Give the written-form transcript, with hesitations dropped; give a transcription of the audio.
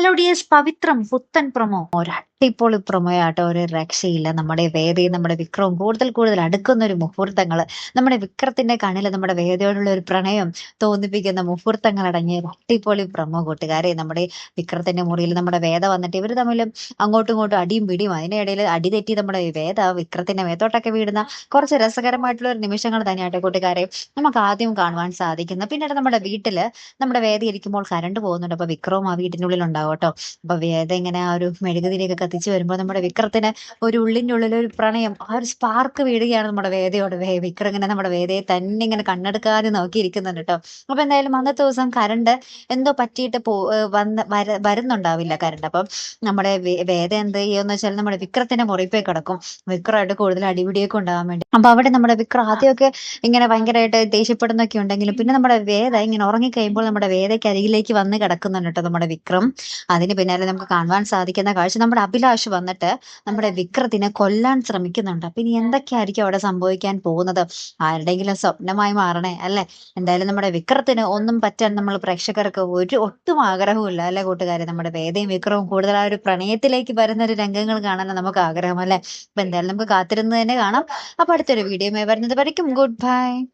Hello dears, പവിത്രം പുത്തൻ promo ഒരു അടിപൊളി പ്രൊമോയാട്ടോ. ഒരു രക്ഷയില്ല. നമ്മുടെ വേദയും നമ്മുടെ വിക്രവും കൂടുതൽ കൂടുതൽ അടുക്കുന്ന ഒരു മുഹൂർത്തങ്ങള്, നമ്മുടെ വിക്രത്തിന്റെ കണ്ണിൽ നമ്മുടെ വേദയോടുള്ള ഒരു പ്രണയം തോന്നിപ്പിക്കുന്ന മുഹൂർത്തങ്ങൾ അടങ്ങിയ ഒരു അടിപൊളി പ്രൊമോ കൂട്ടുകാരെ. നമ്മുടെ വിക്രത്തിന്റെ മുറിയിൽ നമ്മുടെ വേദ വന്നിട്ട് ഇവർ തമ്മിലും അങ്ങോട്ടും ഇങ്ങോട്ടും അടിയും പിടിയും, അതിനിടയിൽ അടി തെറ്റി നമ്മുടെ വേദ വിക്രത്തിന്റെ മേത്തോട്ടൊക്കെ വീടുന്ന കുറച്ച് രസകരമായിട്ടുള്ള ഒരു നിമിഷങ്ങൾ തന്നെയാട്ടോ കൂട്ടുകാരെ നമുക്ക് ആദ്യം കാണുവാൻ സാധിക്കുന്നത്. പിന്നീട് നമ്മുടെ വീട്ടില് നമ്മുടെ വേദി ഇരിക്കുമ്പോൾ കറണ്ട് പോകുന്നുണ്ട്. അപ്പൊ വിക്രവും ആ വീട്ടിനുള്ളിൽ ഉണ്ടാവും കേട്ടോ. അപ്പൊ വേദ ഇങ്ങനെ ആ ഒരു മെഴുകുതിരിയൊക്കെ കത്തിച്ച് വരുമ്പോൾ നമ്മുടെ വിക്രത്തിന് ഒരു ഉള്ളിന്റെ ഉള്ളിൽ ഒരു പ്രണയം, ആ ഒരു സ്പാർക്ക് വീഴുകയാണ് നമ്മുടെ വേദയോട്. വിക്രം ഇങ്ങനെ നമ്മുടെ വേദയെ തന്നെ ഇങ്ങനെ കണ്ണെടുക്കാതെ നോക്കിയിരിക്കുന്നുണ്ട് കേട്ടോ. അപ്പൊ എന്തായാലും അന്നത്തെ ദിവസം കറണ്ട് എന്തോ പറ്റിയിട്ട് വരുന്നുണ്ടാവില്ല കറണ്ട്. അപ്പം നമ്മുടെ വേദ എന്ത് ചെയ്യുമെന്ന് വെച്ചാൽ നമ്മുടെ വിക്രത്തിന്റെ മുറിപ്പേ കിടക്കും, വിക്രമായിട്ട് കൂടുതൽ അടിപിടിയൊക്കെ ഉണ്ടാകാൻ വേണ്ടി. അപ്പൊ അവിടെ നമ്മുടെ വിക്രം ആദ്യമൊക്കെ ഇങ്ങനെ ഭയങ്കരമായിട്ട് ദേഷ്യപ്പെടുന്നൊക്കെ ഉണ്ടെങ്കിലും പിന്നെ നമ്മുടെ വേദ ഇങ്ങനെ ഉറങ്ങിക്കഴിയുമ്പോൾ നമ്മുടെ വേദയ്ക്ക് അരികിലേക്ക് വന്ന് കിടക്കുന്നുണ്ട് കേട്ടോ നമ്മുടെ വിക്രം. അതിന് പിന്നാലെ നമുക്ക് കാണുവാൻ സാധിക്കുന്ന കാഴ്ച, നമ്മുടെ അഭിലാഷ് വന്നിട്ട് നമ്മുടെ വിക്രത്തിനെ കൊല്ലാൻ ശ്രമിക്കുന്നുണ്ട്. അപ്പൊ ഇനി എന്തൊക്കെയായിരിക്കും അവിടെ സംഭവിക്കാൻ പോകുന്നത്? ആരുടെയെങ്കിലും സ്വപ്നമായി മാറണേ അല്ലെ? എന്തായാലും നമ്മുടെ വിക്രത്തിന് ഒന്നും പറ്റാൻ നമ്മൾ പ്രേക്ഷകർക്ക് ഒട്ടും ആഗ്രഹമില്ല അല്ലെ കൂട്ടുകാരെ? നമ്മുടെ വേദയും വിക്രവും കൂടുതൽ ആ ഒരു പ്രണയത്തിലേക്ക് വരുന്ന ഒരു രംഗങ്ങൾ കാണാൻ നമുക്ക് ആഗ്രഹം അല്ലെ? അപ്പൊ എന്തായാലും നമുക്ക് കാത്തിരുന്ന് തന്നെ കാണാം. അപ്പൊ അടുത്തൊരു വീഡിയോ വരുന്നത് വരയ്ക്കും ഗുഡ് ബൈ.